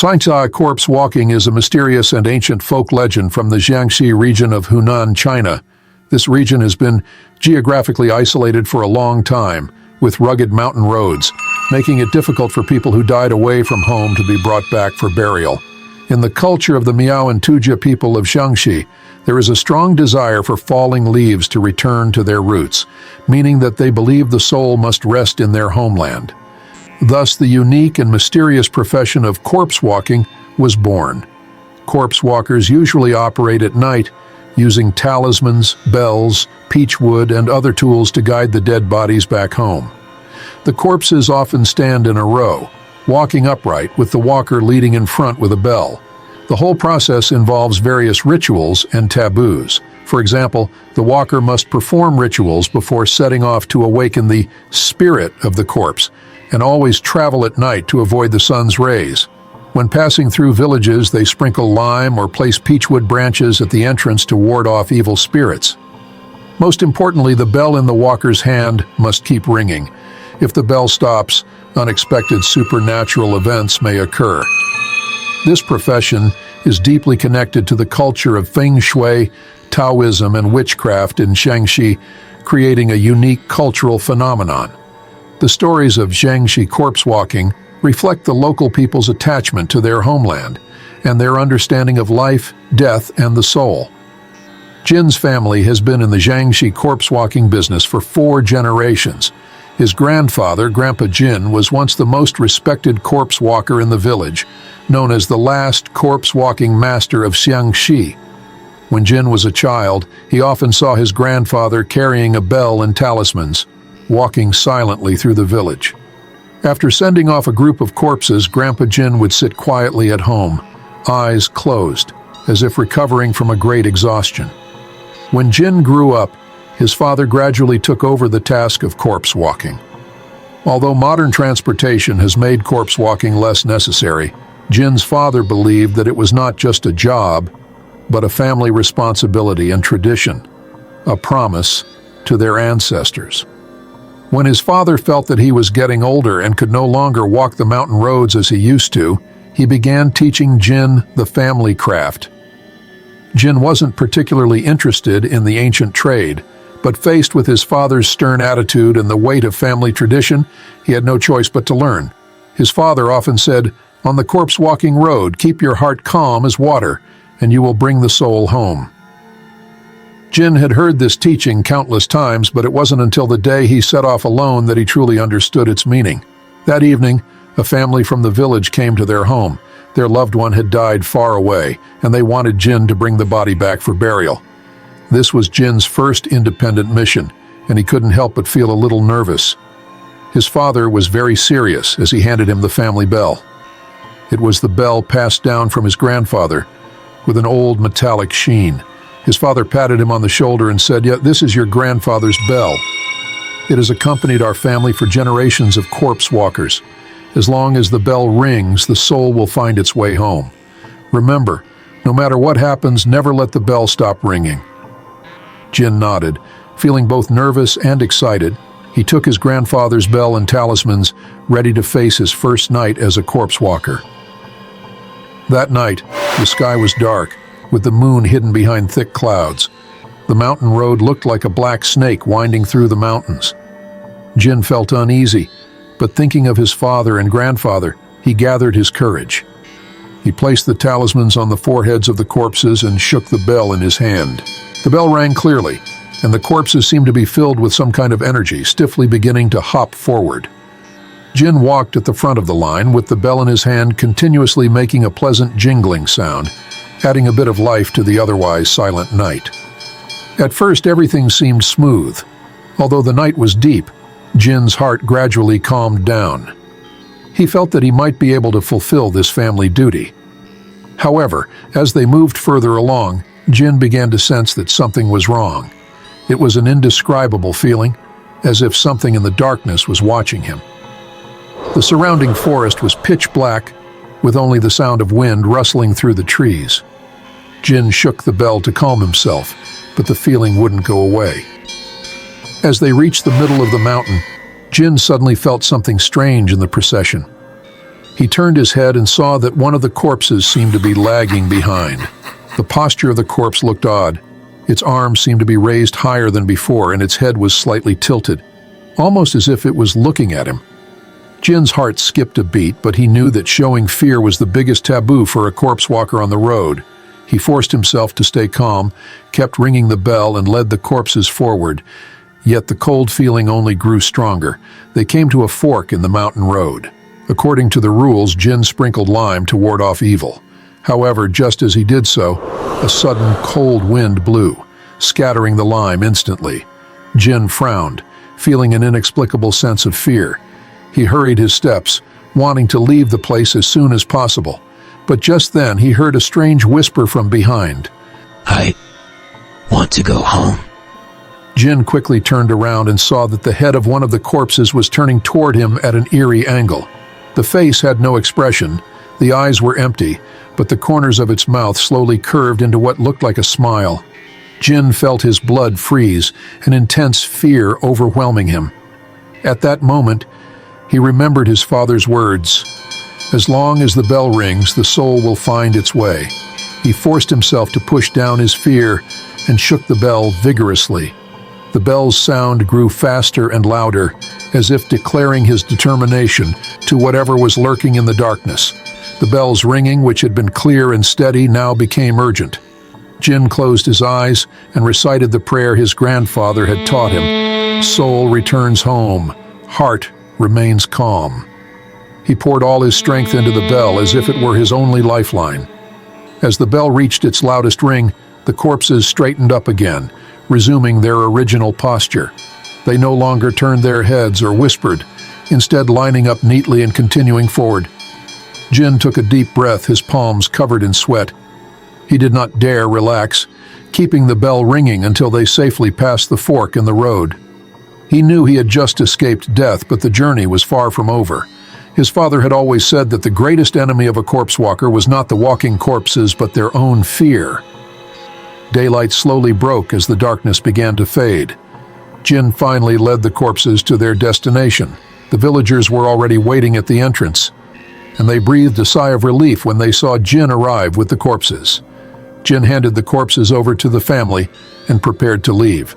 Xiangxi corpse walking is a mysterious and ancient folk legend from the Xiangxi region of Hunan, China. This region has been geographically isolated for a long time, with rugged mountain roads, making it difficult for people who died away from home to be brought back for burial. In the culture of the Miao and Tujia people of Xiangxi, there is a strong desire for falling leaves to return to their roots, meaning that they believe the soul must rest in their homeland. Thus, the unique and mysterious profession of corpse walking was born. Corpse walkers usually operate at night, using talismans, bells, peachwood, and other tools to guide the dead bodies back home. The corpses often stand in a row, walking upright with the walker leading in front with a bell. The whole process involves various rituals and taboos. For example, the walker must perform rituals before setting off to awaken the spirit of the corpse, and always travel at night to avoid the sun's rays. When passing through villages, they sprinkle lime or place peachwood branches at the entrance to ward off evil spirits. Most importantly, the bell in the walker's hand must keep ringing. If the bell stops, unexpected supernatural events may occur. This profession is deeply connected to the culture of Feng Shui, Taoism, and witchcraft in Xiangxi, creating a unique cultural phenomenon. The stories of Xiangxi corpse walking reflect the local people's attachment to their homeland and their understanding of life, death, and the soul. Jin's family has been in the Xiangxi corpse walking business for 4 generations. His grandfather, Grandpa Jin, was once the most respected corpse walker in the village, known as the last corpse walking master of Xiangxi. When Jin was a child, he often saw his grandfather carrying a bell and talismans, walking silently through the village. After sending off a group of corpses, Grandpa Jin would sit quietly at home, eyes closed, as if recovering from a great exhaustion. When Jin grew up, his father gradually took over the task of corpse walking. Although modern transportation has made corpse walking less necessary, Jin's father believed that it was not just a job, but a family responsibility and tradition, a promise to their ancestors. When his father felt that he was getting older and could no longer walk the mountain roads as he used to, he began teaching Jin the family craft. Jin wasn't particularly interested in the ancient trade, but faced with his father's stern attitude and the weight of family tradition, he had no choice but to learn. His father often said, "On the corpse-walking road, keep your heart calm as water, and you will bring the soul home." Jin had heard this teaching countless times, but it wasn't until the day he set off alone that he truly understood its meaning. That evening, a family from the village came to their home. Their loved one had died far away, and they wanted Jin to bring the body back for burial. This was Jin's first independent mission, and he couldn't help but feel a little nervous. His father was very serious as he handed him the family bell. It was the bell passed down from his grandfather, with an old metallic sheen. His father patted him on the shoulder and said, "Yeah, this is your grandfather's bell. It has accompanied our family for generations of corpse walkers. As long as the bell rings, the soul will find its way home. Remember, no matter what happens, never let the bell stop ringing." Jin nodded. Feeling both nervous and excited, he took his grandfather's bell and talismans, ready to face his first night as a corpse walker. That night, the sky was dark, with the moon hidden behind thick clouds. The mountain road looked like a black snake winding through the mountains. Jin felt uneasy, but thinking of his father and grandfather, he gathered his courage. He placed the talismans on the foreheads of the corpses and shook the bell in his hand. The bell rang clearly, and the corpses seemed to be filled with some kind of energy, stiffly beginning to hop forward. Jin walked at the front of the line, with the bell in his hand continuously making a pleasant jingling sound, adding a bit of life to the otherwise silent night. At first, everything seemed smooth. Although the night was deep, Jin's heart gradually calmed down. He felt that he might be able to fulfill this family duty. However, as they moved further along, Jin began to sense that something was wrong. It was an indescribable feeling, as if something in the darkness was watching him. The surrounding forest was pitch black, with only the sound of wind rustling through the trees. Jin shook the bell to calm himself, but the feeling wouldn't go away. As they reached the middle of the mountain, Jin suddenly felt something strange in the procession. He turned his head and saw that one of the corpses seemed to be lagging behind. The posture of the corpse looked odd. Its arms seemed to be raised higher than before, and its head was slightly tilted, almost as if it was looking at him. Jin's heart skipped a beat, but he knew that showing fear was the biggest taboo for a corpse walker on the road. He forced himself to stay calm, kept ringing the bell, and led the corpses forward. Yet the cold feeling only grew stronger. They came to a fork in the mountain road. According to the rules, Jin sprinkled lime to ward off evil. However, just as he did so, a sudden cold wind blew, scattering the lime instantly. Jin frowned, feeling an inexplicable sense of fear. He hurried his steps, wanting to leave the place as soon as possible. But just then he heard a strange whisper from behind. "I want to go home." Jin quickly turned around and saw that the head of one of the corpses was turning toward him at an eerie angle. The face had no expression, the eyes were empty, but the corners of its mouth slowly curved into what looked like a smile. Jin felt his blood freeze, an intense fear overwhelming him. At that moment, he remembered his father's words. As long as the bell rings, the soul will find its way. He forced himself to push down his fear and shook the bell vigorously. The bell's sound grew faster and louder, as if declaring his determination to whatever was lurking in the darkness. The bell's ringing, which had been clear and steady, now became urgent. Jin closed his eyes and recited the prayer his grandfather had taught him. Soul returns home, heart remains calm. He poured all his strength into the bell as if it were his only lifeline. As the bell reached its loudest ring, the corpses straightened up again, resuming their original posture. They no longer turned their heads or whispered, instead lining up neatly and continuing forward. Jin took a deep breath, his palms covered in sweat. He did not dare relax, keeping the bell ringing until they safely passed the fork in the road. He knew he had just escaped death, but the journey was far from over. His father had always said that the greatest enemy of a corpse walker was not the walking corpses, but their own fear. Daylight slowly broke as the darkness began to fade. Jin finally led the corpses to their destination. The villagers were already waiting at the entrance, and they breathed a sigh of relief when they saw Jin arrive with the corpses. Jin handed the corpses over to the family and prepared to leave.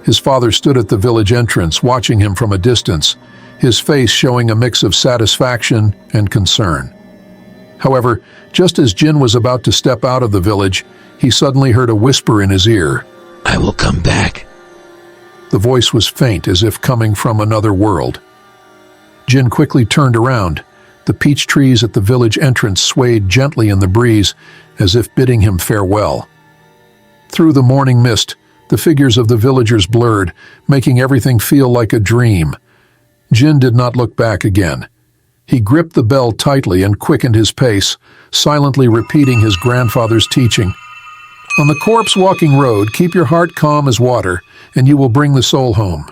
His father stood at the village entrance, watching him from a distance, his face showing a mix of satisfaction and concern. However, just as Jin was about to step out of the village, he suddenly heard a whisper in his ear. "I will come back." The voice was faint, as if coming from another world. Jin quickly turned around. The peach trees at the village entrance swayed gently in the breeze, as if bidding him farewell. Through the morning mist, the figures of the villagers blurred, making everything feel like a dream. Jin did not look back again. He gripped the bell tightly and quickened his pace, silently repeating his grandfather's teaching. On the corpse-walking road, keep your heart calm as water, and you will bring the soul home.